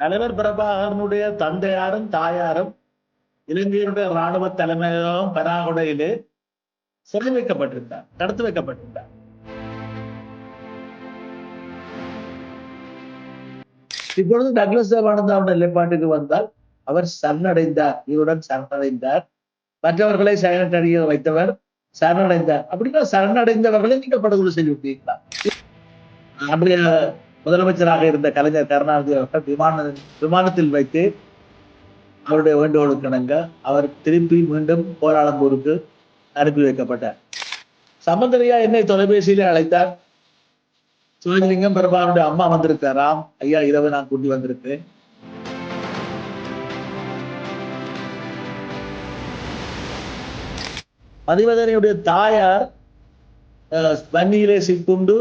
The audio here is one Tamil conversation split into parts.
தலைவர் பிரபாகரனுடைய தந்தையாரும் தாயாரும் இலங்கையினுடைய இராணுவ தலைமையகம் பனாகுடையிலே சிறை வைக்கப்பட்டிருந்தார், தடுத்து வைக்கப்பட்டிருந்தார். இப்பொழுது டக்ளஸ் தேவானந்தாவுடைய நிலைப்பாட்டுக்கு வந்தால் அவர் சரணடைந்தார், இவருடன் சரணடைந்தார். மற்றவர்களை சரணடைய வைத்தவர் சரணடைந்தார். அப்படின்னா சரணடைந்தவர்களை நீங்க படுகொலை செய்து விட்டீங்களா? அன்றைய முதலமைச்சராக இருந்த கலைஞர் கருணாநிதி அவர்கள் விமானத்தில் வைத்து அவருடைய வேண்டுகோளுக்கு இணங்க அவர் திருப்பி மீண்டும் கோலாலம்பூருக்கு அனுப்பி வைக்கப்பட்டார். சம்பந்தரையா என்னை தொலைபேசியிலே அழைத்தார். சிவலிங்கம் பிரபாகரனுடைய அம்மா வந்திருக்காராம், ஐயா இரவு நான் கூட்டி வந்திருக்கேன். மதிவதனையுடைய தாயார் வன்னியிலே சிக்குண்டு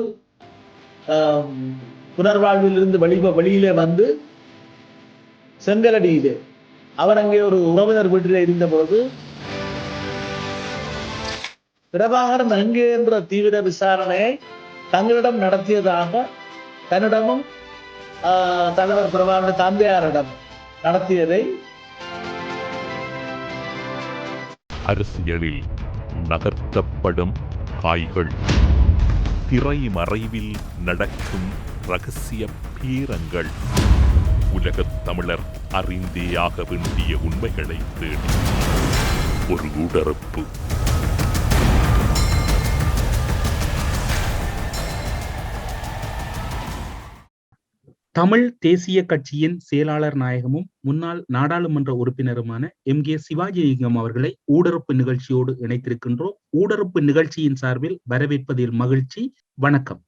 புனர்வாழ்வில் இருந்து வெளியிலே வந்து செங்கலடியிலே அவர் அங்கே ஒரு உறவினர் வீட்டிலே இருந்தபோது பிரபாகரன் அங்கே என்ற தீவிர விசாரணையை தங்களிடம் நடத்தியதாக தன்னிடமும் தலைவர் பிரபாகரன் தந்தையாரிடம் நடத்தியதை அரசியலில் நகர்த்தப்படும் காய்கள், திரைமறைவில் நடக்கும் ரகசிய பீரங்கள், உலகத் தமிழர் அறிந்தேயாக வேண்டிய உண்மைகளை தேடி ஒரு உடறுப்பு. தமிழ் தேசிய கட்சியின் செயலாளர் நாயகமும் முன்னாள் நாடாளுமன்ற உறுப்பினருமான MK சிவாஜிலிங்கம் அவர்களை ஊடறுப்பு நிகழ்ச்சியோடு இணைத்திருக்கின்றோம். ஊடறுப்பு நிகழ்ச்சியின் சார்பில் வரவேற்பதில் மகிழ்ச்சி. வணக்கம்.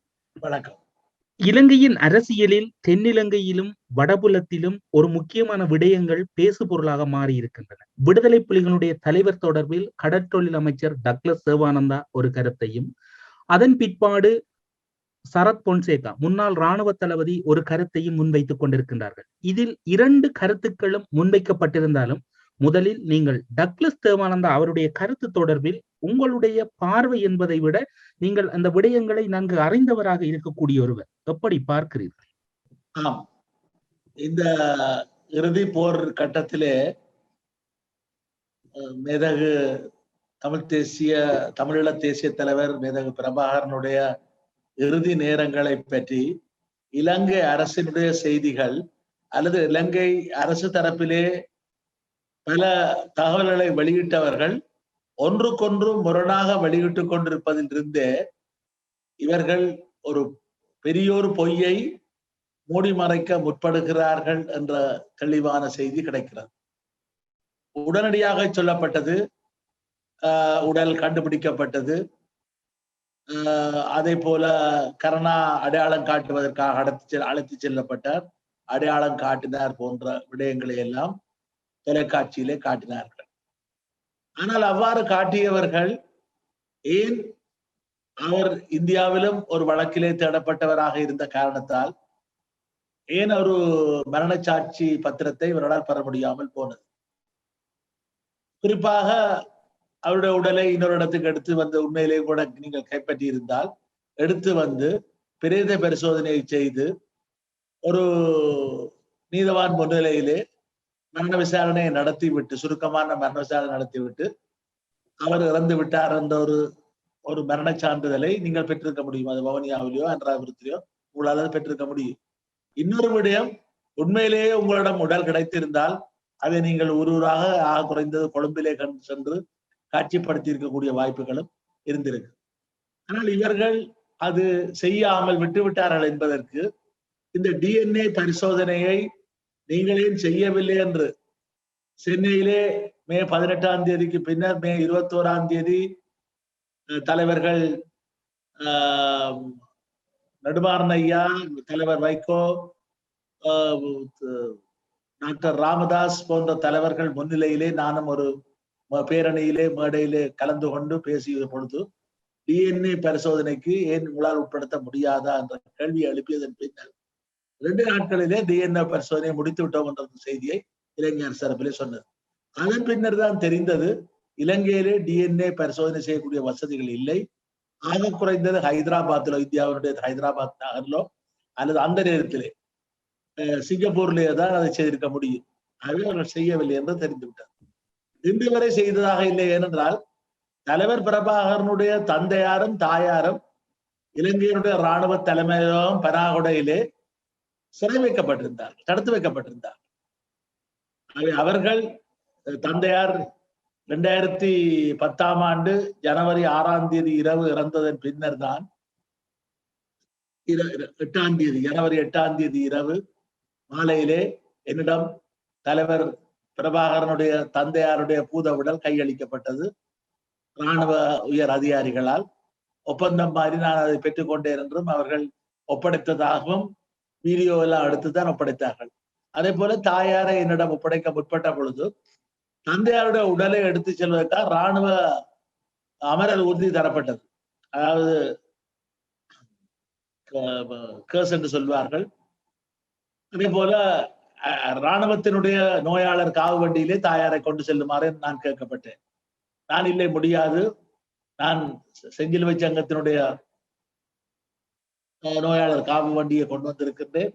வணக்கம். இலங்கையின் அரசியலில் தென்னிலங்கையிலும் வடபுலத்திலும் ஒரு முக்கியமான விடயங்கள் பேசு பொருளாக மாறியிருக்கின்றன. விடுதலை புலிகளுடைய தலைவர் தொடர்பில் கடற்றொழில் அமைச்சர் டக்ளஸ் தேவானந்தா ஒரு கருத்தையும், அதன் பிற்பாடு சரத் பொன்சேகா முன்னாள் இராணுவ தளபதி ஒரு கருத்தையும் முன்வைத்துக் கொண்டிருக்கின்றார்கள். இதில் இரண்டு கருத்துக்களும் முன்வைக்கப்பட்டிருந்தாலும் முதலில் நீங்கள் டக்ளஸ் தேவானந்தா அவருடைய கருத்து தொடர்பில் உங்களுடைய பார்வை என்பதை விட நீங்கள் அந்த விடயங்களை நன்கு அறிந்தவராக இருக்கக்கூடிய ஒருவர், எப்படி பார்க்கிறீர்கள்? ஆம், இந்த இறுதி போர் கட்டத்திலே மேதகு தமிழீழ தேசிய தலைவர் மேதகு பிரபாகரனுடைய இறுதி நேரங்களை பற்றி இலங்கை அரசினுடைய செய்திகள் அல்லது இலங்கை அரசு தரப்பிலே பல தகவல்களை வெளியிட்டவர்கள் ஒன்றுக்கொன்று முரணாக வெளியிட்டுக் கொண்டிருப்பதிலிருந்தே இவர்கள் ஒரு பெரியோரு பொய்யை மூடி மறைக்க முற்படுகிறார்கள் என்ற தெளிவான செய்தி கிடைக்கிறது. உடனடியாக சொல்லப்பட்டது, உடல் கண்டுபிடிக்கப்பட்டது, அதே போல கருணா அடையாளம் காட்டுவதற்காக அழைத்து செல்லப்பட்டார், அடையாளம் காட்டினார் போன்ற விடயங்களை எல்லாம் தொலைக்காட்சியிலே காட்டினார்கள். ஆனால் அவ்வாறு காட்டியவர்கள் ஏன் அவர் இந்தியாவிலும் ஒரு வழக்கிலே தேடப்பட்டவராக இருந்த காரணத்தால் ஏன் ஒரு மரணச்சாட்சி பத்திரத்தை இவரால் பெற முடியாமல் போனது? குறிப்பாக அவருடைய உடலை இன்னொரு இடத்துக்கு எடுத்து வந்து உண்மையிலே கூட நீங்கள் கைப்பற்றி இருந்தால் எடுத்து வந்து பிரேத பரிசோதனையை செய்து ஒரு நீதவான் முன்னிலையிலே மரண விசாரணையை நடத்திவிட்டு, சுருக்கமான மரண விசாரணை நடத்திவிட்டு அவர் இறந்து விட்டார் என்ற ஒரு மரண சான்றிதழை நீங்கள் பெற்றிருக்க முடியும். அது வவுனியாவிலேயோ அன்றாபுரத்திலேயோ உங்களால் பெற்றிருக்க முடியும். இன்னொரு விடயம், உண்மையிலேயே உங்களிடம் உடல் கிடைத்திருந்தால் அதை நீங்கள் ஊராக ஆக குறைந்தது கொழும்பிலே சென்று காட்சிப்படுத்தி இருக்கக்கூடிய வாய்ப்புகளும் இருந்திருக்கு. ஆனால் இவர்கள் அது செய்யாமல் விட்டுவிட்டார்கள் என்பதற்கு இந்த DNA பரிசோதனையை நீங்களே செய்யவில்லை என்று சென்னையிலே மே 18ஆம் தேதிக்கு பின்னர் மே 21ஆம் தேதி தலைவர்கள் நடுமாறன் ஐயா, தலைவர் வைகோ, டாக்டர் ராமதாஸ் போன்ற தலைவர்கள் முன்னிலையிலே நானும் ஒரு பேரணியிலே மேடையிலே கலந்து கொண்டு பேசிய பொழுது DNA பரிசோதனைக்கு ஏன் உங்களால் உட்படுத்த முடியாதா என்ற கேள்வியை எழுப்பியதன் பின்னர் 2 நாட்களிலே DNA பரிசோதனையை முடித்து விட்டோம் என்ற செய்தியை இளைஞர் தரப்பிலே சொன்னது. அதன் பின்னர் தான் தெரிந்தது இலங்கையிலே DNA பரிசோதனை செய்யக்கூடிய வசதிகள் இல்லை. ஆக குறைந்தது ஹைதராபாத்திலோ, இந்தியாவினுடைய ஹைதராபாத் நகரிலோ அல்லது அந்த நேரத்திலே சிங்கப்பூர்லேயே தான் அதை செய்திருக்க முடியும். ஆகவே அவர்கள் செய்யவில்லை என்று தெரிந்துவிட்டார். இன்று வரை செய்ததாக இல்லை. ஏனென்றால் தலைவர் பிரபாகரனுடைய தந்தையாரும் தாயாரும் இலங்கையினுடைய இராணுவ தலைமையகம் பனாகுடையிலே சிறை வைக்கப்பட்டிருந்தார், தடுத்து வைக்கப்பட்டிருந்தார். அவர்கள் தந்தையார் 2010 ஜனவரி 6 இரவு இறந்ததன் பின்னர் தான் ஜனவரி 8 இரவு மாலையிலே என்னிடம் தலைவர் பிரபாகரனுடைய தந்தையாருடைய பூத உடல் கையளிக்கப்பட்டது. இராணுவ உயர் அதிகாரிகளால் ஒப்பந்தம் மாதிரி நான் அதை பெற்றுக்கொண்டேன் என்றும் அவர்கள் ஒப்படைத்ததாகவும் வீடியோ எல்லாம் எடுத்துதான் ஒப்படைத்தார்கள். அதே போல தாயாரை என்னிடம் ஒப்படைக்க முற்பட்ட பொழுது தந்தையாருடைய உடலை எடுத்து செல்வதற்காக இராணுவ அமரர் உறுதி தரப்பட்டது. அதாவது கேஸ் என்று சொல்வார்கள். அதே போல இராணுவத்தினுடைய நோயாளர் காவு வண்டியிலே தாயாரை கொண்டு செல்லுமாறு நான் கேட்கப்பட்டேன். நான் இல்லை, முடியாது, நான் செஞ்சிலுவை சங்கத்தினுடைய நோயாளர் காவு வண்டியை கொண்டு வந்திருக்கின்றேன்,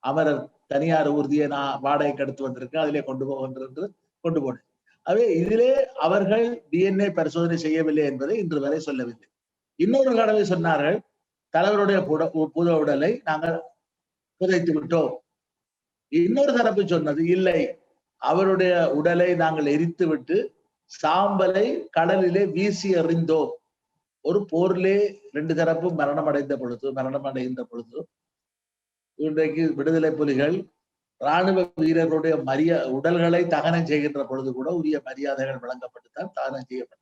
அமரர் தனியார் ஊர்தியை நான் வாடகைக்கு எடுத்து வந்திருக்கேன், அதிலே கொண்டு போகின்ற என்று கொண்டு போனேன். அவே இதிலே அவர்கள் DNA பரிசோதனை செய்யவில்லை என்பதை இன்று வரை சொல்லவில்லை. இன்னொரு தடவை சொன்னார்கள், தலைவருடைய பூத உடலை நாங்கள் புதைத்து விட்டோம். இன்னொரு தரப்பு சொன்னது இல்லை, அவருடைய உடலை நாங்கள் எரித்து விட்டு சாம்பலை கடலிலே வீசி எறிந்தோம். ஒரு போரிலே 2 தரப்பும் மரணமடைந்த பொழுது இன்றைக்கு விடுதலை புலிகள் இராணுவ வீரர்களுடைய உடல்களை தகனம் செய்கின்ற பொழுது கூட உரிய மரியாதைகள் வழங்கப்பட்டுத்தான் தகனம் செய்யப்பட்டது.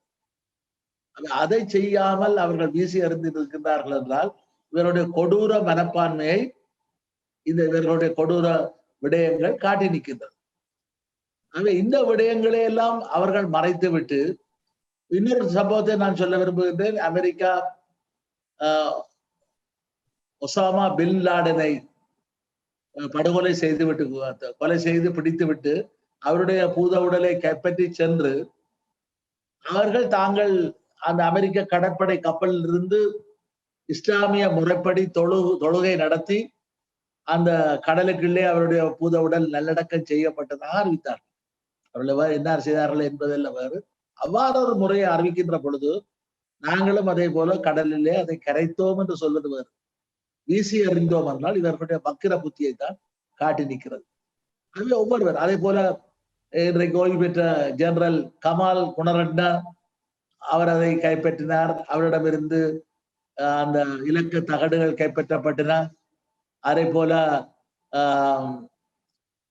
அதை செய்யாமல் அவர்கள் வீசி எறிந்திருக்கின்றார்கள் என்றால் இவருடைய கொடூர மனப்பான்மையை இவர்களுடைய கொடூர விடயங்கள் காட்டி நிற்கின்றது. இந்த விடயங்களை எல்லாம் அவர்கள் மறைத்து விட்டு இன்னொரு சம்பவத்தை நான் சொல்ல விரும்புகின்றேன். அமெரிக்கா ஒசாமா பின் லாடனை படுகொலை செய்துவிட்டு, கொலை செய்து பிடித்து விட்டு அவருடைய பூத உடலை கைப்பற்றி சென்று அவர்கள் தாங்கள் அந்த அமெரிக்க கடற்படை கப்பலில் இருந்து இஸ்லாமிய முறைப்படி தொழுகை நடத்தி அந்த கடலுக்குள்ளே அவருடைய பூத உடல் நல்லடக்கம் செய்யப்பட்டதாக அறிவித்தார்கள். அவர்கள் என்ன செய்தார்கள் என்பதெல்லாம் வேறு. அவ்வாறு ஒரு முறையை அறிவிக்கின்ற பொழுது நாங்களும் அதே போல கடலிலே அதை கரைத்தோம் என்று சொல்வது வேறு, வீசி எறிந்தோம் என்றால் இவர்களுடைய வக்கிர புத்தியை தான் காட்டி நிற்கிறது. அதுவே ஒவ்வொருவர் அதே போல இன்றைக்கு ஓய்வு பெற்ற ஜெனரல் கமால் குணரட்ன அவர் அதை கைப்பற்றினார். அவரிடமிருந்து அந்த இலக்க தகடுகள் கைப்பற்றப்பட்டன. அதே போல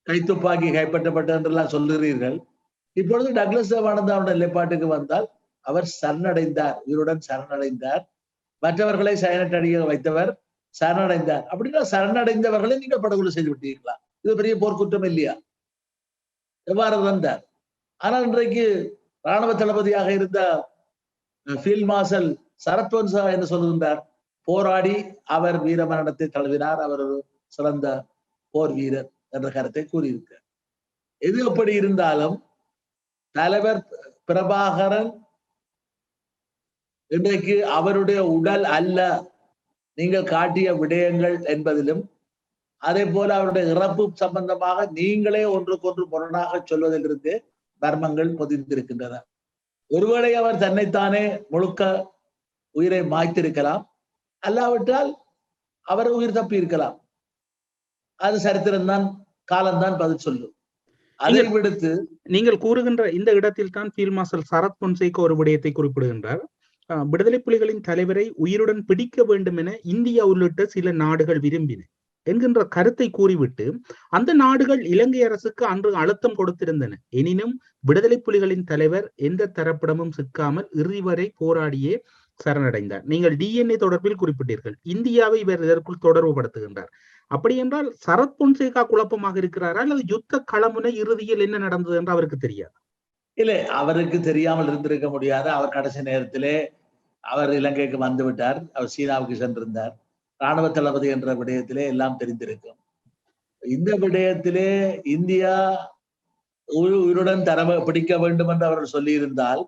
கைத்துப்பாக்கி கைப்பற்றப்பட்டது என்றெல்லாம் சொல்லுகிறீர்கள். இப்பொழுது டக்ளஸ் தேவானந்தாவுடைய நிலைப்பாட்டுக்கு வந்தால் அவர் சரணடைந்தார், உயிருடன் சரணடைந்தார். மற்றவர்களை சயனட்டடிய வைத்தவர் சரணடைந்தார். அப்படின்னா சரணடைந்தவர்களை நீங்கள் படுகொலை செய்து விட்டீர்களா? இது பெரிய போர்க்குற்றம் இல்லையா? எவ்வாறு வந்தார்? ஆனால் இன்றைக்கு இராணுவ தளபதியாக இருந்த ஃபீல்ட் மார்ஷல் சரத்வன்சா என்று சொல்லுகின்றார், போராடி அவர் வீரமரணத்தை தழுவினார், அவர் ஒரு சிறந்த போர் வீரர் என்ற கருத்தை கூறியிருக்கிறார். எது எப்படி இருந்தாலும் தலைவர் பிரபாகரன் இன்றைக்கு அவருடைய உடல் அல்ல நீங்கள் காட்டிய விடயங்கள் என்பதிலும், அதே போல அவருடைய இறப்பு சம்பந்தமாக நீங்களே ஒன்றுக்கொன்று முரணாக சொல்வதிலிருந்து மர்மங்கள் பொதிந்திருக்கின்றன. ஒருவேளை அவர் தன்னைத்தானே முழுக்க உயிரை மாய்த்திருக்கலாம், அல்லாவிட்டால் அவர் உயிர் தப்பி இருக்கலாம். அது சரித்திரம்தான், காலம்தான் பதில் சொல்லும். அதை விடுத்து நீங்கள் கூறுகின்ற இந்த இடத்தில் தான் ஃபீல்ட் மார்ஷல் சரத் பொன்சேகா ஒரு விடயத்தை குறிப்பிடுகின்றார். விடுதலை புலிகளின் தலைவரை உயிருடன் பிடிக்க வேண்டும் என இந்தியா உள்ளிட்ட சில நாடுகள் விரும்பின என்கின்ற கருத்தை கூறிவிட்டு அந்த நாடுகள் இலங்கை அரசுக்கு அன்று அழுத்தம் கொடுத்திருந்தன. எனினும் விடுதலை புலிகளின் தலைவர் எந்த தரப்பிடமும் சிக்காமல் இறுதி வரை போராடியே சரணடைந்தார். நீங்கள் DNA தொடர்பில் குறிப்பிட்டீர்கள். இந்தியாவை இவர் இதற்குள் தொடர்பு படுத்துகின்றார். அப்படி என்றால் சரத் பொன்சேகா குழப்பமாக இருக்கிறாரா அல்லது யுத்த களமுனை இறுதியில் என்ன நடந்தது என்று அவருக்கு தெரியாது? இல்லை, அவருக்கு தெரியாமல் இருந்திருக்க முடியாது. அவர் கடைசி நேரத்திலே அவர் இலங்கைக்கு வந்து விட்டார், அவர் சீனாவுக்கு சென்றிருந்தார். இராணுவ தளபதி என்ற விடயத்திலே எல்லாம் தெரிந்திருக்கும். இந்த விடயத்திலே இந்தியா உயிருடன் பிடிக்க வேண்டும் என்று அவர்கள் சொல்லியிருந்தால்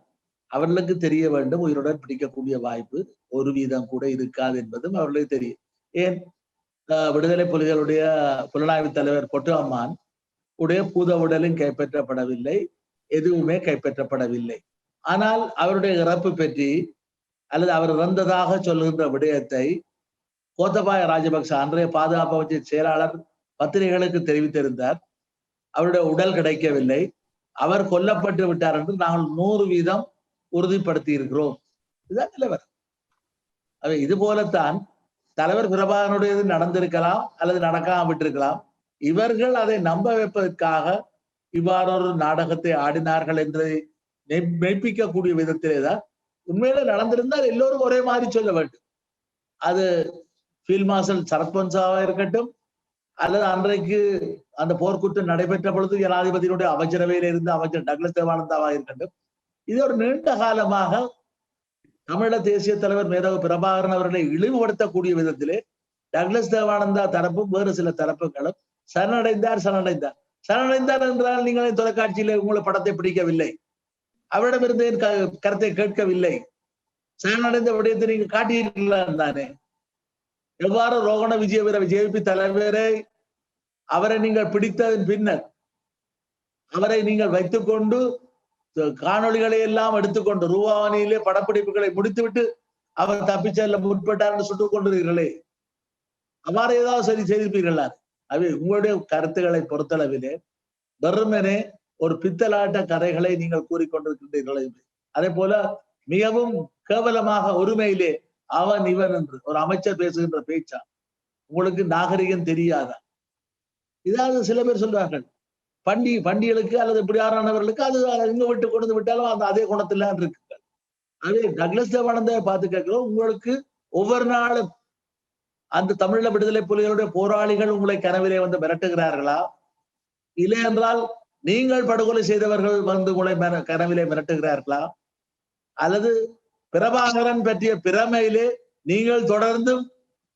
அவர்களுக்கு தெரிய வேண்டும் உயிருடன் பிடிக்கக்கூடிய வாய்ப்பு 1% கூட இருக்காது என்பதும் அவர்களுக்கு தெரியும். ஏன், விடுதலை புலிகளுடைய புலனாய்வு தலைவர் பொட்டு அம்மான் உடைய பூத உடலும் கைப்பற்றப்படவில்லை, எதுவுமே கைப்பற்றப்படவில்லை. ஆனால் அவருடைய இறப்பு பற்றி அல்லது அவர் இறந்ததாக சொல்லுகின்ற விடயத்தை கோத்தபாய ராஜபக்ச அன்றைய பாதுகாப்பு அமைச்சர் செயலாளர் பத்திரிகைகளுக்கு தெரிவித்திருந்தார். அவருடைய உடல் கிடைக்கவில்லை, அவர் கொல்லப்பட்டு விட்டார் என்று நாங்கள் 100% உறுதிப்படுத்தி இருக்கிறோம். இதுதான் நிலவரம். இது போலத்தான் தலைவர் பிரபாகரனுடையது நடந்திருக்கலாம் அல்லது நடக்காம விட்டிருக்கலாம். இவர்கள் அதை நம்ப வைப்பதற்காக இவ்வாறொரு நாடகத்தை ஆடினார்கள் என்று மெய்ப்பிக்கக்கூடிய விதத்திலேதான் உண்மையில நடந்திருந்தால் எல்லோரும் ஒரே மாதிரி சொல்ல வேண்டும். அது ஃபீல்ட் மார்ஷல் சரத்வன்சாவா இருக்கட்டும், அல்லது அன்றைக்கு அந்த போர்க்குற்றம் நடைபெற்ற பொழுது ஜனாதிபதியினுடைய அமைச்சரவையில் இருந்த அமைச்சர் டக்ளஸ் தேவானந்தாவா இருக்கட்டும். இது ஒரு நீண்ட காலமாக தமிழக தேசிய தலைவர் மேதகு பிரபாகரன் அவர்களை இழிவுபடுத்தக்கூடிய விதத்திலே டக்ளஸ் தேவானந்தா தரப்பும் வேறு சில தரப்புகளும் சரணடைந்தார் என்றால் நீங்கள் தொலைக்காட்சியில உங்களை படத்தை பிடிக்கவில்லை, அவரிடமிருந்து கருத்தை கேட்கவில்லை, சரணடைந்த விடயத்தை நீங்க காட்டியிருக்கலாம் தானே. எவ்வாறு ரோகண விஜயவீர ஜேபி தலைவரை அவரை நீங்கள் பிடித்ததன் பின்னர் அவரை நீங்கள் வைத்துக்கொண்டு காணொளிகளை எல்லாம் எடுத்துக்கொண்டு ரூபாவணியிலே படப்பிடிப்புகளை முடித்துவிட்டு அவர் தப்பிச்செல்ல முற்பட்டார் என்று சுட்டுக் கொண்டிருக்கிறீர்களே, அவ்வாறு ஏதாவது சரி செய்திருப்பீர்களா? அவை உங்களுடைய கருத்துக்களை பொறுத்தளவிலே வெறுமனே ஒரு பித்தலாட்ட கதைகளை நீங்கள் கூறிக்கொண்டிருக்கின்றீர்களே. அதே போல மிகவும் கேவலமாக ஒருமையிலே அவன் இவன் என்று ஒரு அமைச்சர் பேசுகின்ற பேச்சா உங்களுக்கு நாகரிகம் தெரியாதா? இதாவது சில பேர் சொல்வார்கள், பண்டிகளுக்கு அல்லது இப்படியானவர்களுக்கு அது இங்க விட்டு கொண்டு விட்டாலும் அந்த அதே குணத்துல இருக்கு. அதே டக்ளஸ் தேவானந்தாவை பார்த்து கேட்கிறோம், உங்களுக்கு ஒவ்வொரு நாளும் அந்த தமிழீழ விடுதலை புலிகளுடைய போராளிகள் உங்களை கனவிலே வந்து மிரட்டுகிறார்களா, இல்லை என்றால் நீங்கள் படுகொலை செய்தவர்கள் வந்து உங்களை கனவிலே மிரட்டுகிறார்களா, அல்லது பிரபாகரன் பற்றிய பிரமையிலே நீங்கள் தொடர்ந்து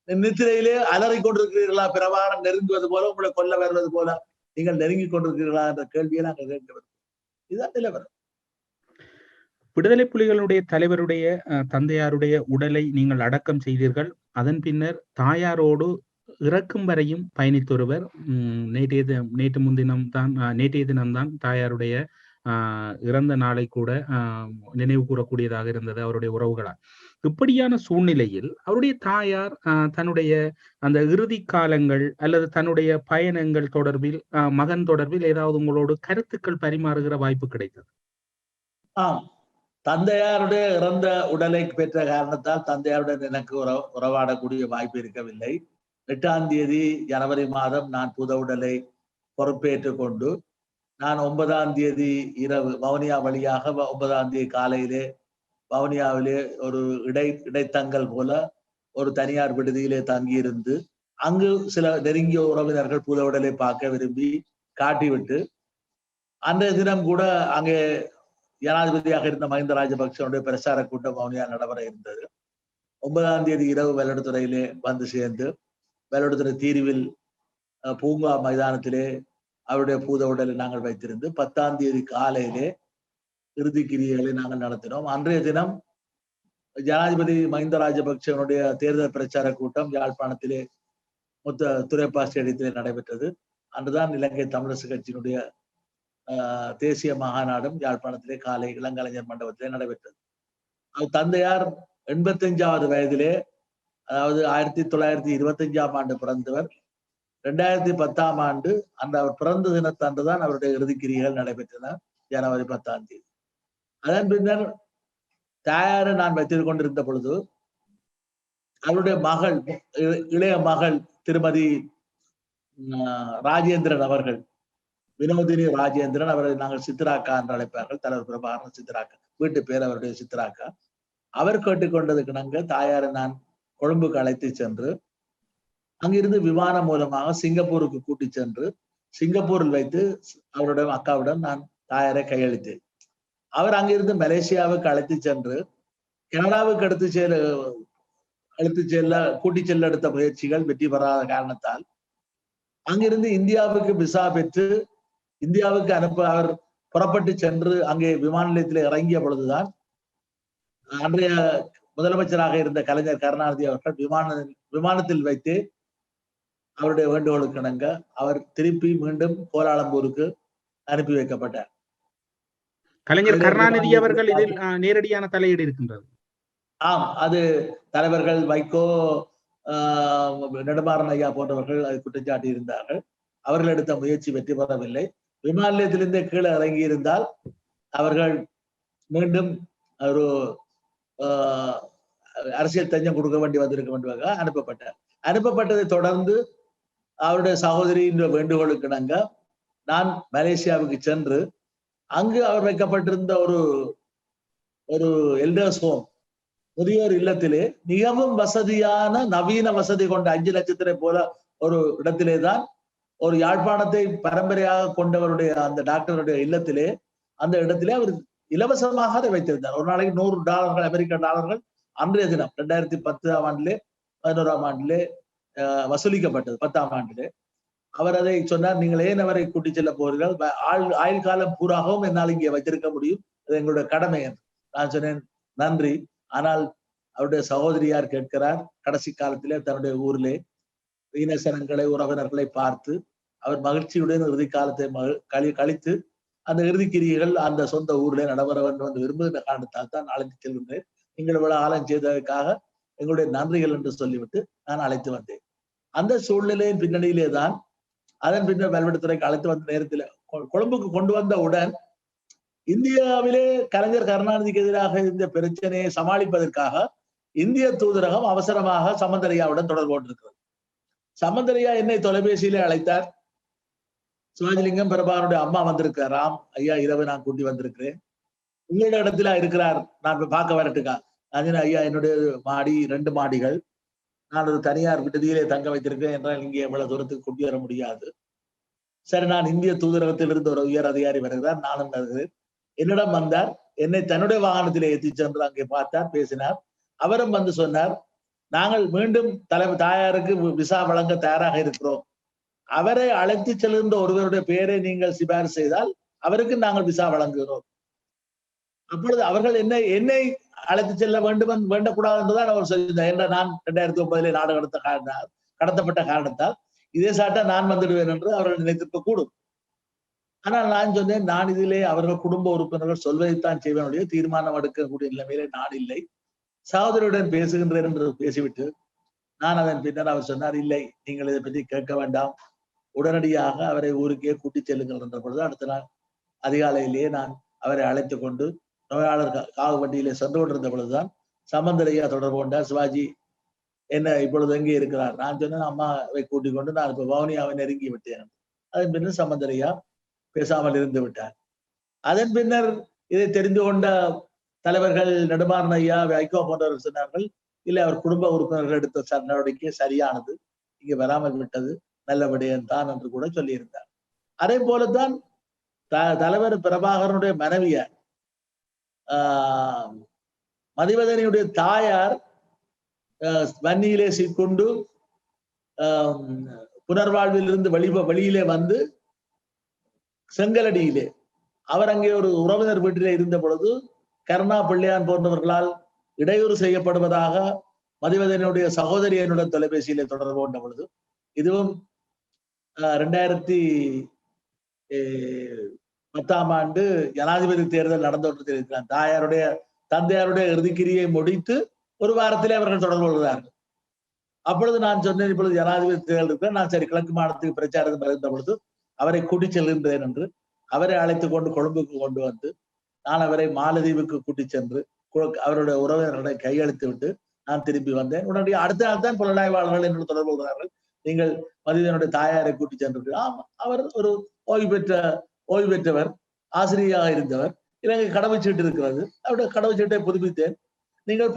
நித்திரையிலே அலறிக் கொண்டிருக்கிறீர்களா? பிரபாகரன் நெருங்குவது போல உங்களை கொல்ல வருவது போல நீங்கள் நெருங்கிக் கொண்டிருக்கிறீர்களா என்ற கேள்வியை நாங்கள் கேட்க வேண்டும். இதுதான் நிலவரம். விடுதலை புலிகளுடைய தலைவருடைய தந்தையாருடைய உடலை நீங்கள் அடக்கம் செய்தீர்கள். அதன் பின்னர் தாயாரோடு இறக்கும் வரையும் பயணித்தொருவர் நேற்றைய தினம்தான் தாயாருடைய இறந்த நாளை கூட நினைவு கூறக்கூடியதாக இருந்தது அவருடைய உறவுகளால். இப்படியான சூழ்நிலையில் அவருடைய தாயார் தன்னுடைய அந்த இறுதி காலங்கள் அல்லது தன்னுடைய பயணங்கள் தொடர்பில் மகன் தொடர்பில் ஏதாவது உங்களோடு கருத்துக்கள் பரிமாறுகிற வாய்ப்பு கிடைத்தது? தந்தையாருடைய இறந்த உடலை பெற்ற காரணத்தால் தந்தையாருடன் எனக்கு உறவாடக்கூடிய வாய்ப்பு இருக்கவில்லை. 8ஆம் தேதி ஜனவரி மாதம் நான் புத உடலை பொறுப்பேற்றுக் கொண்டு நான் 9ஆம் தேதி இரவு வவுனியா வழியாக 9ஆம் தேதி காலையிலே வவுனியாவிலே ஒரு இடைத்தங்கல் போல ஒரு தனியார் விடுதியிலே தங்கியிருந்து அங்கு சில நெருங்கிய உறவினர்கள் புத உடலை பார்க்க விரும்பி காட்டிவிட்டு அன்றைய தினம் கூட அங்கே ஜனாதிபதியாக இருந்த மஹிந்த ராஜபக்சனுடைய பிரச்சார கூட்டம் வவுனியா நடைபெற இருந்தது. 9ஆம் தேதி இரவு வெள்ளடுத்துறையிலே வந்து சேர்ந்து வெள்ளடுத்துறை தீர்வில் பூங்கா மைதானத்திலே அவருடைய பூத உடலை நாங்கள் வைத்திருந்து 10ஆம் தேதி காலையிலே இறுதி கிரியைகளை நாங்கள் நடத்தினோம். அன்றைய தினம் ஜனாதிபதி மஹிந்த ராஜபக்சனுடைய தேர்தல் பிரச்சார கூட்டம் யாழ்ப்பாணத்திலே துரைப்பா ஸ்டேடியத்திலே நடைபெற்றது. அன்றுதான் இலங்கை தமிழரசு கட்சியினுடைய தேசிய மகாநாடும் யாழ்ப்பாணத்திலே காலை இளங்கலைஞர் மண்டபத்திலே நடைபெற்றது. தந்தையார் 85வது வயதிலே, அதாவது 1925ஆம் ஆண்டு பிறந்தவர். 2010ஆம் ஆண்டு அந்த அவர் பிறந்த தினத்தன்றுதான் அவருடைய இறுதிக்கிரிகள் நடைபெற்றன, ஜனவரி 10ஆம் தேதி. அதன் பின்னர் தாயாரை நான் வைத்துக் கொண்டிருந்த பொழுது அவருடைய மகள், இளைய மகள் திருமதி ராஜேந்திரன் அவர்கள், வினோதினி ராஜேந்திரன், அவரை நாங்கள் சித்ராக்கா என்று அழைப்பார்கள், தலைவர் பிரபாகரன் சித்ராக்கா, வீட்டு பேர் அவருடைய சித்ராக்கா. அவர் கேட்டுக்கொண்டதுக்கு நாங்கள் தாயாரை நான் கொழும்புக்கு அழைத்து சென்று அங்கிருந்து விமானம் மூலமாக சிங்கப்பூருக்கு கூட்டி சென்று சிங்கப்பூரில் வைத்து அவருடைய அக்காவுடன் நான் தாயாரை கையளித்தேன். அவர் அங்கிருந்து மலேசியாவுக்கு அழைத்து சென்று கனடாவுக்கு கூட்டி செல்ல எடுத்த முயற்சிகள் வெற்றி பெறாத காரணத்தால் அங்கிருந்து இந்தியாவுக்கு விசா பெற்று இந்தியாவுக்கு அனுப்ப அவர் புறப்பட்டு சென்று அங்கே விமான நிலையத்தில் இறங்கிய பொழுதுதான் அன்றைய முதலமைச்சராக இருந்த கலைஞர் கருணாநிதி அவர்கள் விமானத்தில் வைத்து அவருடைய வேண்டுகோளுக்கு இணங்க அவர் திருப்பி மீண்டும் கோலாலம்பூருக்கு அனுப்பி வைக்கப்பட்டார். கலைஞர் கருணாநிதி அவர்கள் இதில் நேரடியான தலையீடு இருக்கின்றது. ஆம், அது தலைவர்கள் வைகோ, நெடுமாறன் ஐயா போன்றவர்கள் அதை குற்றச்சாட்டி இருந்தார்கள். அவர்கள் எடுத்த முயற்சி வெற்றி பெறவில்லை. விமான நிலையத்திலிருந்தே கீழே இறங்கி இருந்தால் அவர்கள் மீண்டும் ஒரு அரசியல் தஞ்சம் கொடுக்க வேண்டி வந்திருக்க வேண்டியதாக அனுப்பப்பட்டார். அனுப்பப்பட்டதை தொடர்ந்து அவருடைய சகோதரியின் வேண்டுகோளுக்கு இணங்க நான் மலேசியாவுக்கு சென்று அங்கு அவர் வைக்கப்பட்டிருந்த ஒரு எல்டர்ஸ் ஹோம், முதியோர் இல்லத்திலே மிகவும் வசதியான நவீன வசதி கொண்ட 5 நட்சத்திரை போல ஒரு இடத்திலே தான் ஒரு யாழ்ப்பாணத்தை பரம்பரையாக கொண்டவருடைய அந்த டாக்டருடைய இல்லத்திலே, அந்த இடத்திலே அவர் இலவசமாக அதை வைத்திருந்தார். ஒரு நாளைக்கு $100 அமெரிக்க டாலர்கள் அன்றைய தினம் 2010ஆம் ஆண்டிலே 11ஆம் ஆண்டிலே வசூலிக்கப்பட்டது. 10ஆம் ஆண்டிலே அவர் அதை சொன்னார், நீங்கள் ஏன் அவரை கூட்டிச் செல்ல போகிறீர்கள், ஆயுள் காலம் பூராகவும் என்னால் இங்கே வைத்திருக்க முடியும், அது எங்களுடைய கடமை என்று. நான் சொன்னேன், நன்றி, ஆனால் அவருடைய சகோதரியார் கேட்கிறார். கடைசி காலத்திலே தன்னுடைய ஊரிலே இனசனங்களை உறவினர்களை பார்த்து அவர் மகிழ்ச்சியுடன் இறுதி காலத்தை கழித்து அந்த இறுதிக்கிரியைகள் அந்த சொந்த ஊரிலே நடைபெற வேண்டும் என்று விரும்புகின்ற காரணத்தால் தான் அழைத்து செல்கின்றேன். நீங்கள் இவ்வளவு ஆலம் செய்ததற்காக எங்களுடைய நன்றிகள் என்று சொல்லிவிட்டு நான் அழைத்து வந்தேன். அந்த சூழ்நிலையின் பின்னணியிலே தான் அதன் பின்னர் வல்வெடுத்துறைக்கு அழைத்து வந்த நேரத்தில் கொழும்புக்கு கொண்டு வந்தவுடன் இந்தியாவிலே கலைஞர் கருணாநிதிக்கு எதிராக இந்த பிரச்சனையை சமாளிப்பதற்காக இந்திய தூதரகம் அவசரமாக சம்பந்தரையாவுடன் தொடர்பு கொண்டிருக்கிறது. சம்பந்தரையா என்னை தொலைபேசியிலே அழைத்தார். சிவாஜிலிங்கம் பிரபாகருடைய அம்மா வந்திருக்கிறார், ராம் ஐயா இரவு நான் கூட்டி வந்திருக்கிறேன், உங்களுடைய இடத்துல இருக்கிறார், நான் பார்க்க வரட்டுக்கா. நான் ஐயா என்னுடைய மாடி 2 மாடிகள், நான் ஒரு தனியார் விடுதியிலே தங்க வைத்திருக்கிறேன் என்றால் இங்கே எவ்வளவு தூரத்துக்கு கொண்டு வர முடியாது. சரி, நான் இந்திய தூதரகத்தில் இருந்து ஒரு உயர் அதிகாரி வருகிறார், நானும் வருகிறேன். என்னிடம் வந்தார், என்னை தன்னுடைய வாகனத்திலே ஏற்றி சென்று அங்கே பார்த்தார், பேசினார். அவரும் வந்து சொன்னார், நாங்கள் மீண்டும் தாயாருக்கு விசா வழங்க தயாராக இருக்கிறோம், அவரை அழைத்து செல்கின்ற ஒருவருடைய பெயரை நீங்கள் சிபாரிசு செய்தால் அவருக்கு நாங்கள் விசா வழங்குகிறோம். அப்பொழுது அவர்கள் என்னை அழைத்து செல்ல வேண்டக்கூடாது என்றுதான் அவர் சொல்லியிருந்தார். என்ற நான் 2009 நாடு கடத்தப்பட்ட காரணத்தால் இதே சாட்டா நான் வந்துடுவேன் என்று அவர்கள் நினைத்திருக்க கூடும். ஆனால் நான் சொன்னேன், நான் இதிலே அவர்கள் குடும்ப உறுப்பினர்கள் சொல்வதைத்தான் செய்வனுடைய தீர்மானம் எடுக்கக்கூடிய நிலைமையிலே நான் இல்லை, சகோதரியுடன் பேசுகின்றேன் என்று பேசிவிட்டு நான் அதன் பின்னர் அவர் சொன்னார், இல்லை நீங்கள் இதை பற்றி கேட்க வேண்டாம், உடனடியாக அவரை ஊருக்கே கூட்டிச் செல்லுங்கள் என்ற பொழுது அடுத்த நாள் அதிகாலையிலேயே நான் அவரை அழைத்துக் கொண்டு நோயாளர் காவு வண்டியிலே சென்று கொண்டிருந்த பொழுதுதான் சம்பந்தரையா தொடர்பு கொண்டார். சிவாஜி என்ன இப்பொழுது எங்கே இருக்கிறார்? நான் சொன்னேன், அம்மாவை கூட்டிக் கொண்டு நான் இப்ப வவுனியாவை நெருங்கி விட்டேன். அதன் பின்னர் சம்பந்தரையா பேசாமல் இருந்து விட்டார். அதன் பின்னர் இதை தெரிந்து கொண்ட தலைவர்கள் நெடுமாறன் ஐயா, வைகோ போன்றவர்கள் சொன்னார்கள், இல்லை அவர் குடும்ப உறுப்பினர்கள் எடுத்த நடவடிக்கை சரியானது, இங்கே வராமல் விட்டது நல்ல விடயம் தான் என்று கூட சொல்லியிருந்தார். அதே போலதான் தலைவர் பிரபாகரனுடைய மனைவியார் மதிவதனியுடைய தாயார் வன்னியிலே சிக்கொண்டு புனர்வாழ்வில் இருந்து வெளியிலே வந்து செங்கலடியிலே அவர் அங்கே ஒரு உறவினர் வீட்டிலே இருந்த பொழுது கருணா பிள்ளையான் போன்றவர்களால் இடையூறு செய்யப்படுவதாக மதிவதனுடைய சகோதரி என்னுடன் தொலைபேசியிலே தொடர்பு கொண்ட பொழுது, இதுவும் 2010ஆம் ஆண்டு ஜனாதிபதி தேர்தல் நடந்து கொண்டிருக்கிறார். தந்தையாருடைய இறுதிக்கிரியை முடித்து ஒரு வாரத்திலே அவர்கள் தொடர்பு கொள்கிறார்கள். அப்பொழுது நான் சொன்னேன், இப்பொழுது ஜனாதிபதி தேர்தல் இருக்கிற, நான் சரி கிழக்கு மாநிலத்துக்கு பிரச்சாரத்தில் இருந்த பொழுது அவரை கூட்டிச் செல்கின்றேன் என்று அவரை அழைத்துக் கொண்டு கொழும்புக்கு கொண்டு வந்து நான் அவரை மாலதீவுக்கு கூட்டிச் சென்று அவருடைய உறவினர்களை கையெழுத்து விட்டு நான் திரும்பி வந்தேன். உடனடியாக அடுத்த நாள் தான் புலனாய்வாளர்கள் என்று தொடர்பு கொள்கிறார்கள், நீங்கள் மதிவதனுடைய தாயாரை கூட்டி சென்றிருக்கிறார். அவர் ஒரு ஓய்வு பெற்றவர், ஆசிரியராக இருந்தவர், இலங்கை கடவுச்சீட்டு இருக்கிறது, அவருடைய கடவுச்சீட்டை புதுப்பித்தேன், நீங்கள்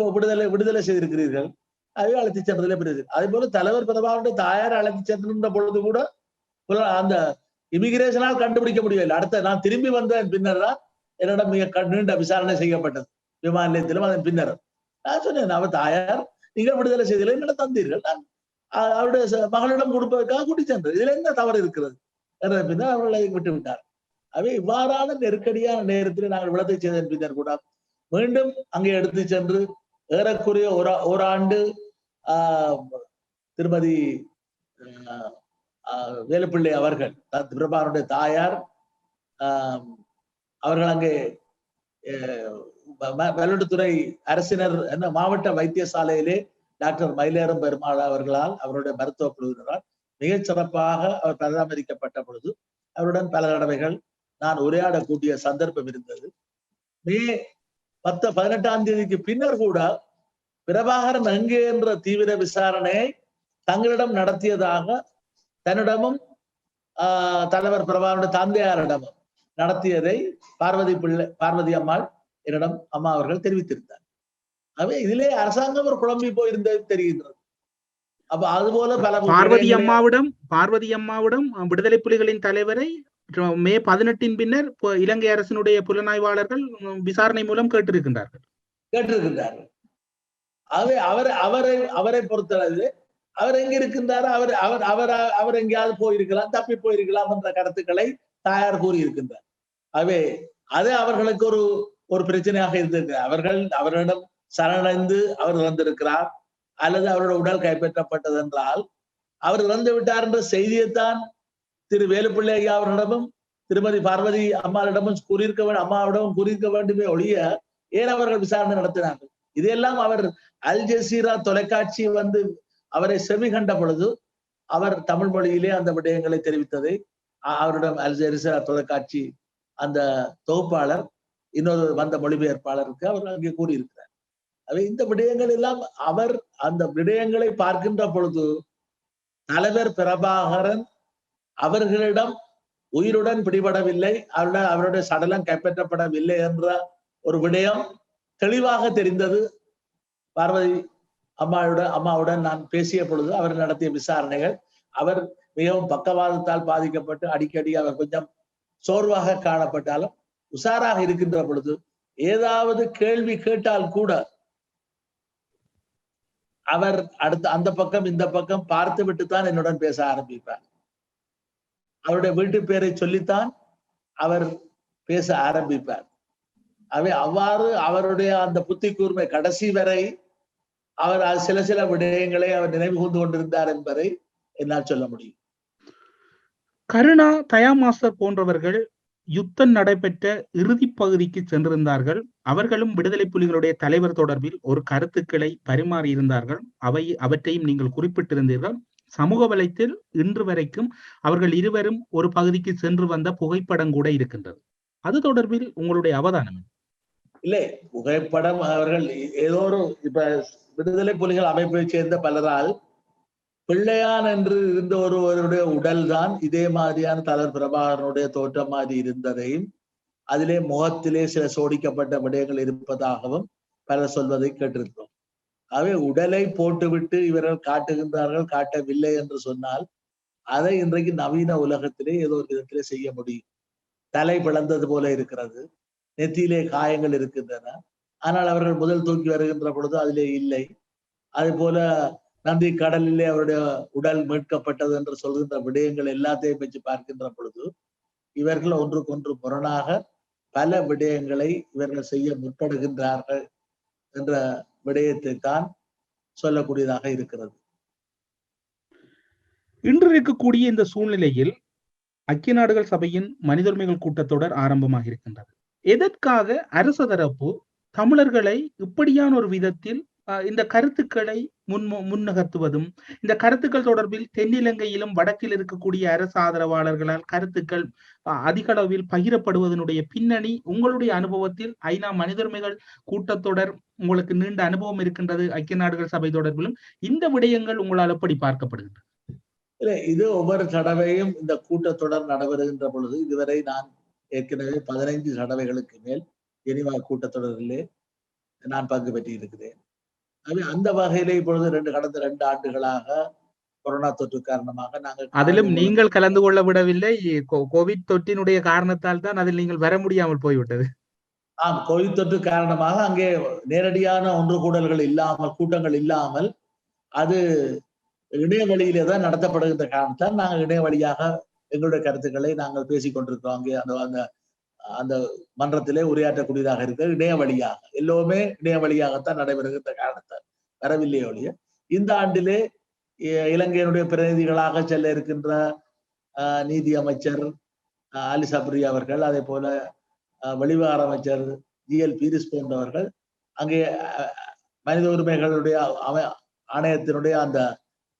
விடுதலை செய்திருக்கிறீர்கள், அதை அழைத்து சென்றதிலே பெரிய. அதே போல தலைவர் பிரபாகருடைய தாயாரை அழைத்து சென்றிருந்த பொழுது கூட அந்த இமிகிரேஷனால் கண்டுபிடிக்க முடியவில்லை. அடுத்த நான் திரும்பி வந்தேன் பின்னர் தான் என்னிடம் மிக நீண்ட விசாரணை செய்யப்பட்டது விமான நிலையத்திலும். அதன் பின்னர் நான் சொன்னேன், அவர் தாயார் நீங்கள் விடுதலை செய்தீர்கள், என்னிடம் தந்தீர்கள், நான் அவருடைய மகளிடம் கொடுப்பதற்காக கூட்டி சென்றது, இதுல என்ன தவறு இருக்கிறது என்ற பின்னர் அவர்களை விட்டு விட்டார். அவை இவ்வாறான நெருக்கடியான நேரத்தில் நாங்கள் விளத்தை செய்ததன் பின்னர் கூட மீண்டும் அங்கே எடுத்து சென்று ஏறக்குறைய ஓராண்டு திருமதி வேலுப்பிள்ளை அவர்கள் பிரபாகரனுடைய தாயார் அவர்கள் அங்கே மயிலாடுதுறை அரசினர் மாவட்ட வைத்தியசாலையிலே டாக்டர் மயிலேறும் பெருமாள் அவர்களால் அவருடைய மருத்துவ குழுவினரால் மிகச் சிறப்பாக அவர் பராமரிக்கப்பட்ட பொழுது அவருடன் பல தடவைகள் நான் உரையாடக்கூடிய சந்தர்ப்பம் இருந்தது. மே 18ஆம் தேதிக்கு பின்னர் கூட பிரபாகரன் எங்கே என்ற தீவிர விசாரணையை தங்களிடம் நடத்தியதாக தன்னிடமும் தலைவர் பிரபாகரனுடைய தந்தையாரிடமும் நடத்தியதை பார்வதி அம்மாள் என்னிடம் அம்மா அவர்கள் தெரிவித்திருந்தார். அவை இதிலே அரசாங்கம் ஒரு குழம்பி போயிருந்தது தெரிகின்றது. அப்ப அதுபோல பல பார்வதி அம்மாவிடம் விடுதலை புலிகளின் தலைவரை மே 18 பின்னர் இலங்கை அரசினுடைய புலனாய்வாளர்கள் விசாரணை மூலம் கேட்டிருக்கின்றார்கள். அவரை பொறுத்தளவு அவர் எங்க இருக்கின்றாரோ அவர் எங்கேயாவது போயிருக்கலாம், தப்பி போயிருக்கலாம் என்ற கருத்துக்களை தாயார் கூறியிருக்கின்றார். அது அவர்களுக்கு ஒரு பிரச்சனையாக இருந்திருக்கு. அவரிடம் சரணடைந்து அவர் இறந்திருக்கிறார் அல்லது அவரோட உடல் கைப்பற்றப்பட்டது என்றால் அவர் இறந்து விட்டார் என்ற செய்தியைத்தான் திரு வேலுப்பிள்ளை ஐயா அவர்களிடமும் திருமதி பார்வதி அம்மாவிடமும் அம்மாவிடமும் கூறியிருக்க வேண்டுமே ஒழிய ஏன் அவர்கள் விசாரணை நடத்தினார்கள்? இதையெல்லாம் அவர் அல் ஜசீரா தொலைக்காட்சி அவரை செவி கண்ட பொழுது அவர் தமிழ் மொழியிலே அந்த விடயங்களை தெரிவித்ததை அவரிடம் அல் ஜசீரா தொலைக்காட்சி அந்த தொகுப்பாளர் இன்னொரு வந்த மொழிபெயர்ப்பாளருக்கு அவர் அங்கே கூறியிருக்கிறார். இந்த விடயங்கள் எல்லாம் அவர் அந்த விடயங்களை பார்க்கின்ற பொழுது தலைவர் பிரபாகரன் அவர்களிடம் உயிருடன் பிடிபடவில்லை, அவருடைய சடலம் கைப்பற்றப்படவில்லை என்ற ஒரு விடயம் தெளிவாக தெரிந்தது. பார்வதி அம்மாவுடன் நான் பேசிய பொழுது அவர் நடத்திய விசாரணைகள் அவர் மிகவும் பக்கவாதத்தால் பாதிக்கப்பட்டு அடிக்கடி அவர் கொஞ்சம் சோர்வாக காணப்பட்டாலும் உஷாராக இருக்கின்ற பொழுது ஏதாவது கேள்வி கேட்டால் கூட அவர் அடுத்த அந்த பக்கம் இந்த பக்கம் பார்த்து விட்டுத்தான் என்னுடன் பேச ஆரம்பிப்பார். அவருடைய வீட்டு பேரை சொல்லித்தான் அவர் பேச ஆரம்பிப்பார். அவ்வாறு அவருடைய அந்த புத்தி கூர்மை கடைசி வரை அவர் சில விடயங்களை அவர் நினைவு கூர்ந்து கொண்டிருந்தார் என்பதை என்னால் சொல்ல முடியும். கருணா, தயாமாஸ்டர் போன்றவர்கள் யுத்தம் நடைபெற்ற இறுதி பகுதிக்கு சென்றிருந்தார்கள். அவர்களும் விடுதலை புலிகளுடைய தலைவர் தொடர்பில் ஒரு கருத்துக்களை பரிமாறி இருந்தார்கள். அவற்றையும் நீங்கள் குறிப்பிட்டிருந்தீர்கள். சமூக வலைத்தில் இன்று வரைக்கும் அவர்கள் இருவரும் ஒரு பகுதிக்கு சென்று வந்த புகைப்படம் கூட இருக்கின்றது. அது தொடர்பில் உங்களுடைய அவதானம் இல்லை? புகைப்படம் அவர்கள் ஏதோ இப்ப விடுதலை புலிகள் அமைப்பை சேர்ந்த பலரால் பிள்ளையான் என்று இருந்த ஒருவருடைய உடல் தான் இதே மாதிரியான தலைவர் பிரபாகரனுடைய தோற்றம் மாதிரி இருந்ததையும் அதிலே முகத்திலே சில சோடிக்கப்பட்ட விடயங்கள் இருப்பதாகவும் பலர் சொல்வதை கேட்டிருக்கிறோம். உடலை போட்டுவிட்டு இவர்கள் காட்டுகின்றார்கள், காட்டவில்லை என்று சொன்னால் அதை இன்றைக்கு நவீன உலகத்திலே ஏதோ ஒரு விதத்திலே செய்ய முடியும். தலை பிளந்தது போல இருக்கிறது, நெத்தியிலே காயங்கள் இருக்கின்றன, ஆனால் அவர்கள் முதல் தூக்கி வருகின்ற பொழுது அதிலே இல்லை. அது போல நந்தி கடலிலே அவருடைய உடல் மீட்கப்பட்டது என்று சொல்கின்ற விடயங்கள் எல்லாத்தையும் வச்சு பார்க்கின்ற பொழுது இவர்கள் ஒன்றுக்கொன்று முரணாக பல விடயங்களை இவர்கள் செய்ய முற்படுகின்றார்கள் என்ற விடயத்தை தான் சொல்லக்கூடியதாக இருக்கிறது. இன்று இருக்கக்கூடிய இந்த சூழ்நிலையில் ஐக்கிய நாடுகள் சபையின் மனித உரிமைகள் கூட்டத்தொடர் ஆரம்பமாக இருக்கின்றது. எதற்காக அரசு தரப்பு தமிழர்களை இப்படியான ஒரு விதத்தில் இந்த கருத்துக்களை முன்னகர்த்துவதும், இந்த கருத்துக்கள் தொடர்பில் தென்னிலங்கையிலும் வடக்கில் இருக்கக்கூடிய அரசு ஆதரவாளர்களால் கருத்துக்கள் அதிக அளவில் பகிரப்படுவதனுடைய பின்னணி உங்களுடைய அனுபவத்தில் ஐநா மனித உரிமைகள் கூட்டத்தொடர் உங்களுக்கு நீண்ட அனுபவம் இருக்கின்றது. ஐக்கிய நாடுகள் சபை தொடர்பிலும் இந்த விடயங்கள் உங்களால் எப்படி பார்க்கப்படுகின்றன? இல்லை, இது ஒவ்வொரு தடவையும் இந்த கூட்டத்தொடர் நடைபெறுகின்ற பொழுது இதுவரை நான் ஏற்கனவே 15 தடவைகளுக்கு மேல் ஜெனீவா கூட்டத்தொடரிலே நான் பங்கு பெற்று இருக்கிறேன். அந்த வகையிலே இப்பொழுது கடந்த 2 ஆண்டுகளாக கொரோனா தொற்று காரணமாக நாங்கள் அதிலும் நீங்கள் கலந்து கொள்ள விடவில்லை. கோவிட் தொற்றினுடைய காரணத்தால் தான் அதில் நீங்கள் வர முடியாமல் போய்விட்டது. ஆம், கோவிட் தொற்று காரணமாக அங்கே நேரடியான ஒன்று கூட்டங்கள் இல்லாமல் அது இணைய வழியிலே தான் நடத்தப்படுகின்ற காரணத்தால் நாங்கள் இணைய வழியாக எங்களுடைய கருத்துக்களை நாங்கள் பேசிக் கொண்டிருக்கிறோம். அங்கே அந்த அந்த மன்றத்திலே உரையாற்றக்கூடியதாக இருக்கிற இணைய வழியாக எல்லோருமே இணைய வழியாகத்தான் நடைபெறுகின்ற காரணத்தால் வரவில்லை ஒழிய இந்த ஆண்டிலே இலங்கையினுடைய பிரதிநிதிகளாக செல்ல இருக்கின்ற நீதி அமைச்சர் அலி சப்ரி அவர்கள், அதே போல வெளிவிவகார அமைச்சர் GL பீரிஸ் போன்றவர்கள் அங்கே மனித உரிமைகளுடைய ஆணையத்தினுடைய அந்த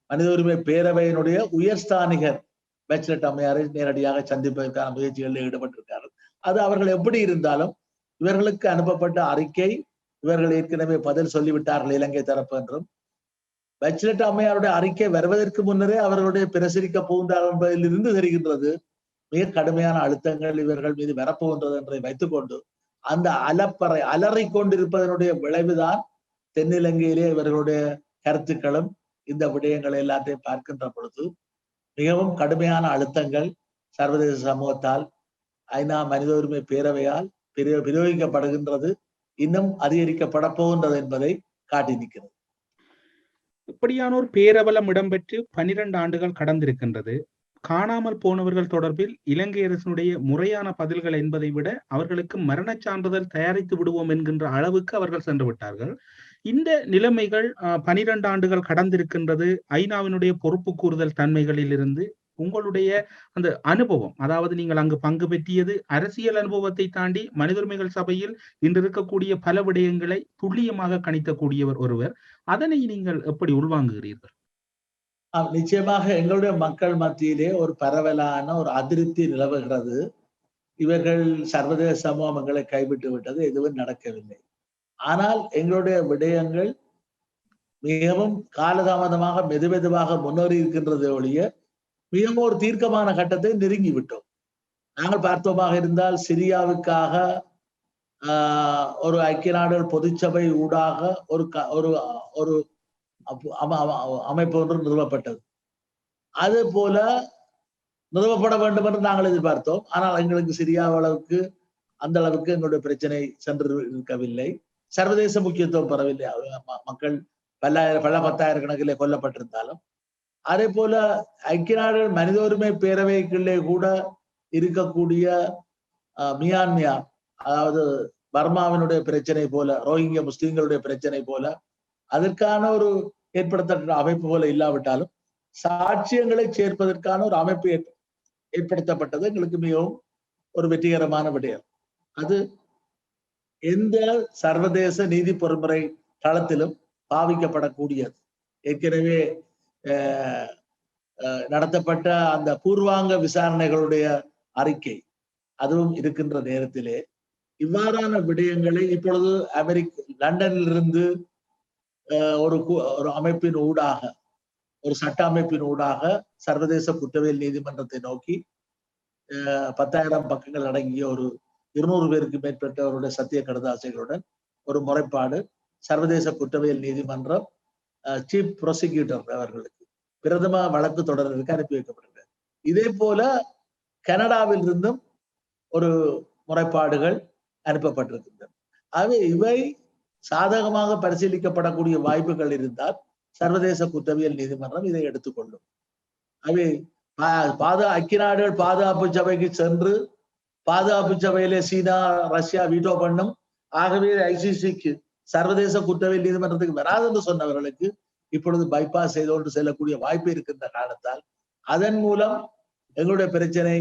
மனித உரிமை பேரவையினுடைய உயர்ஸ்தானிகர் பேச்லெட் அம்மையாரை நேரடியாக சந்திப்பதற்கான முயற்சிகளில் ஈடுபட்டிருக்கிறார்கள். அது அவர்கள் எப்படி இருந்தாலும் இவர்களுக்கு அனுப்பப்பட்ட அறிக்கை இவர்கள் ஏற்கனவே பதில் சொல்லிவிட்டார்கள் இலங்கை தரப்பு என்றும், பேச்லெட் அம்மையாருடைய அறிக்கை வருவதற்கு முன்னரே அவர்களுடைய பிரசரிக்க போகின்றார்கள் என்பதிலிருந்து தெரிகின்றது மிக கடுமையான அழுத்தங்கள் இவர்கள் மீது வரப்போகின்றது என்பதை வைத்துக்கொண்டு அந்த அலறி கொண்டிருப்பதனுடைய விளைவுதான் தென்னிலங்கையிலே இவர்களுடைய கருத்துக்களும் இந்த விடயங்களை எல்லாத்தையும் பார்க்கின்ற பொழுது மிகவும் கடுமையான அழுத்தங்கள் சர்வதேச சமூகத்தால் ஐநா மனித உரிமை பேரவையால் பிரயோகிக்கப்படுகின்றது, இன்னும் அதிகரிக்கப்பட போகின்றது என்பதை காட்டி நிற்கிறது. இப்படியான ஒரு பேரவலம் இடம்பெற்று 12 ஆண்டுகள் கடந்திருக்கின்றது. காணாமல் போனவர்கள் தொடர்பில் இலங்கை அரசினுடைய முறையான பதில்கள் என்பதை விட அவர்களுக்கு மரணச் சான்றிதழ் தயாரித்து விடுவோம் என்கின்ற அளவுக்கு அவர்கள் சென்று விட்டார்கள். இந்த நிலைமைகள் 12 ஆண்டுகள் கடந்திருக்கின்றது. ஐநாவினுடைய பொறுப்பு கூறுதல் தன்மைகளில் இருந்து உங்களுடைய அந்த அனுபவம், அதாவது நீங்கள் அங்கு பங்கு பெற்றியது அரசியல் அனுபவத்தை தாண்டி மனித உரிமைகள் சபையில் இன்று இருக்கக்கூடிய பல விடயங்களை துல்லியமாக கணிக்கக்கூடியவர் ஒருவர், அதனை நீங்கள் எப்படி உள்வாங்குகிறீர்கள்? நிச்சயமாக எங்களுடைய மக்கள் மத்தியிலே ஒரு பரவலான ஒரு அதிருப்தி நிலவுகிறது. இவர்கள் சர்வதேச சமூகம் எங்களை கைவிட்டு விட்டது, எதுவும் நடக்கவில்லை. ஆனால் எங்களுடைய விடயங்கள் மிகவும் காலதாமதமாக மெதுமெதுவாக முன்னேறி இருக்கின்றது ஒழிய மிகவும் ஒரு தீர்க்கமான கட்டத்தை நெருங்கி விட்டோம். நாங்கள் பார்த்தோமாக இருந்தால் சிரியாவுக்காக ஒரு ஐக்கிய நாடுகள் பொதுச்சபை ஊடாக ஒரு அமைப்பு ஒன்று நிறுவப்பட்டது. அது போல நிறுவப்பட வேண்டும் என்று நாங்கள் எதிர்பார்த்தோம். ஆனால் எங்களுக்கு சிரியா அளவுக்கு அந்த அளவுக்கு எங்களுடைய பிரச்சனை சென்று இருக்கவில்லை, சர்வதேச முக்கியத்துவம் பெறவில்லை. மக்கள் பல பத்தாயிரக்கணக்கிலே கொல்லப்பட்டிருந்தாலும், அதே போல ஐக்கிய நாடுகள் மனித உரிமை பேரவைக்குள்ளே கூட இருக்கக்கூடிய மியான்மர், அதாவது பர்மாவினுடைய பிரச்சனை போல, ரோஹிங்கியா முஸ்லிம்களுடைய பிரச்சனை போல அதற்கான ஒரு ஏற்படுத்த அமைப்பு போல இல்லாவிட்டாலும் சாட்சியங்களை சேர்ப்பதற்கான ஒரு அமைப்பு ஏற்படுத்தப்பட்டது எங்களுக்கு மிகவும் ஒரு வெற்றிகரமான விடயம். அது எந்த சர்வதேச நீதி பொறிமுறை தளத்திலும் பாவிக்கப்படக்கூடியது. ஏற்கனவே நடத்தப்பட்ட அந்த பூர்வாங்க விசாரணைகளுடைய அறிக்கை அதுவும் இருக்கின்ற நேரத்திலே இவ்வாறான விடயங்களை இப்பொழுது லண்டனிலிருந்து ஒரு அமைப்பின் ஊடாக, ஒரு சட்ட அமைப்பின் ஊடாக சர்வதேச குற்றவியல் நீதிமன்றத்தை நோக்கி 10,000 பக்கங்கள் அடங்கிய ஒரு 200 பேருக்கு மேற்பட்டவருடைய சத்திய கடுதாசைகளுடன் ஒரு முறைப்பாடு சர்வதேச குற்றவியல் நீதிமன்றம் சீஃப் ப்ராசிக்யூட்டர் அவர்களுக்கு பிரதம வழக்கு தொடர்வதற்கு அனுப்பி வைக்கப்பட்டிருக்கிறது. இதே போல கனடாவில் இருந்தும் ஒரு முறைப்பாடுகள் அனுப்பப்பட்டிருக்கின்றன. ஆகவே இவை சாதகமாக பரிசீலிக்கப்படக்கூடிய வாய்ப்புகள் இருந்தால் சர்வதேச குற்றவியல் நீதிமன்றம் இதை எடுத்துக்கொள்ளும். அவை ஐக்கிய நாடுகள் பாதுகாப்பு சபைக்கு சென்று பாதுகாப்பு சபையிலே சீனா ரஷ்யா வீட்டோ பண்ணும், ஆகவே ICCக்கு சர்வதேச குற்றவியல் நீதிமன்றத்துக்கு வராது என்று சொன்னவர்களுக்கு இப்பொழுது பைபாஸ் செய்து கொண்டு செல்லக்கூடிய வாய்ப்பு இருக்கின்ற காரணத்தால் அதன் மூலம் எங்களுடைய பிரச்சனை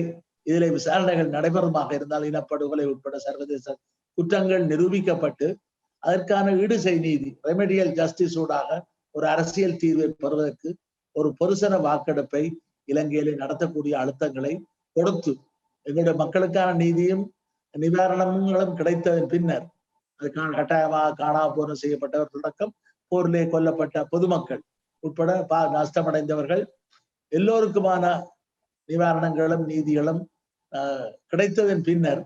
இதில் விசாரணைகள் நடைபெறுமாக இருந்தால் இனப்படுகொலை உட்பட சர்வதேச குற்றங்கள் நிரூபிக்கப்பட்டு அதற்கான ஈடுசெய் நீதி ரெமெடியல் ஜஸ்டிஸ் ஊடாக ஒரு அரசியல் தீர்வை பெறுவதற்கு ஒரு பொதுசன வாக்கெடுப்பை இலங்கையிலே நடத்தக்கூடிய அழுத்தங்களை கொடுத்து எங்களுடைய மக்களுக்கான நீதியும் நிவாரணங்களும் கிடைத்ததன் பின்னர் அதுக்கான கட்டாயமாக காணாமல் போன செய்யப்பட்டவர் தொடக்கம் போரிலே கொல்லப்பட்ட பொதுமக்கள் உட்பட நஷ்டமடைந்தவர்கள் எல்லோருக்குமான நிவாரணங்களும் நீதிகளும் கிடைத்ததன் பின்னர்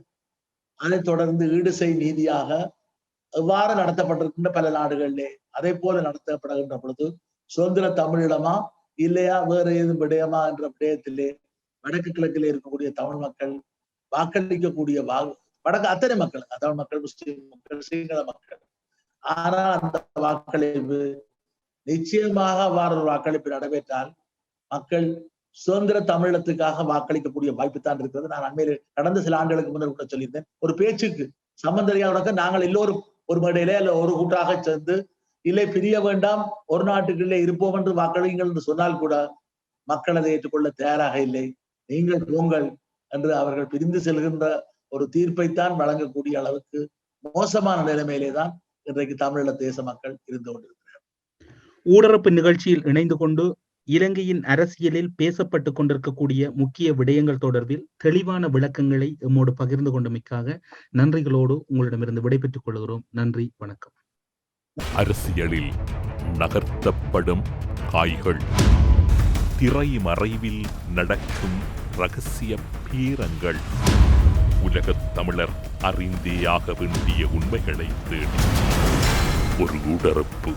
அதை தொடர்ந்து ஈடுசெய் நீதியாக எவ்வாறு நடத்தப்பட்டிருக்கின்ற பல நாடுகளிலே அதே போல நடத்தப்படுகின்ற பொழுது சுதந்திர தமிழீழமா இல்லையா வேறு ஏதும் விடயமா என்ற விடயத்திலே வடக்கு கிழக்கிலே இருக்கக்கூடிய தமிழ் மக்கள் வாக்களிக்கக்கூடிய வடக்கு அத்தனை மக்கள், தமிழ் மக்கள், முஸ்லிம் மக்கள், சிங்கள மக்கள், ஆனால் அந்த வாக்களிப்பு நிச்சயமாக அவ்வாறு ஒரு வாக்களிப்பு நடைபெற்றால் மக்கள் சுதந்திர தமிழத்துக்காக வாக்களிக்கக்கூடிய வாய்ப்பு தான் இருக்கிறது. நான் அண்மையில கடந்த சில ஆண்டுகளுக்கு முன்னர் கூட சொல்லியிருந்தேன், ஒரு பேச்சுக்கு சம்பந்தரியாக நாங்கள் எல்லோரும் ஒரு மேடையிலே அல்ல ஒரு கூட்டாக சேர்ந்து இல்லை பிரிய வேண்டாம், ஒரு நாட்டுக்குள்ளே இருப்போம் என்று வாக்களியுங்கள் என்று சொன்னால் கூட மக்கள் அதை ஏற்றுக்கொள்ள தயாராக இல்லை. நீங்கள் போங்கள் என்று அவர்கள் பிரிந்து செல்கின்ற ஒரு தீர்ப்பைத்தான் வழங்கக்கூடிய அளவுக்கு மோசமான நிலைமையிலே தான் இன்றைக்கு தமிழீழ தேச மக்கள் இருந்து கொண்டிருக்கிறார்கள். ஊடரப்பு நிகழ்ச்சியில் இணைந்து கொண்டு இலங்கையின் அரசியலில் பேசப்பட்டுக் கொண்டிருக்கக்கூடிய முக்கிய விடயங்கள் தொடர்பில் தெளிவான விளக்கங்களை எம்மோடு பகிர்ந்து கொண்டமைக்காக நன்றிகளோடு உங்களிடமிருந்து விடைபெற்றுக் கொள்கிறோம். நன்றி, வணக்கம். அரசியலில் நகர்த்தப்படும் காய்கள், திரைமறைவில் நடக்கும் இரகசிய பீரங்கள், உலகத் தமிழர் அறிந்தேயாக வேண்டிய உண்மைகளை தேடி ஒரு உடறுப்பு.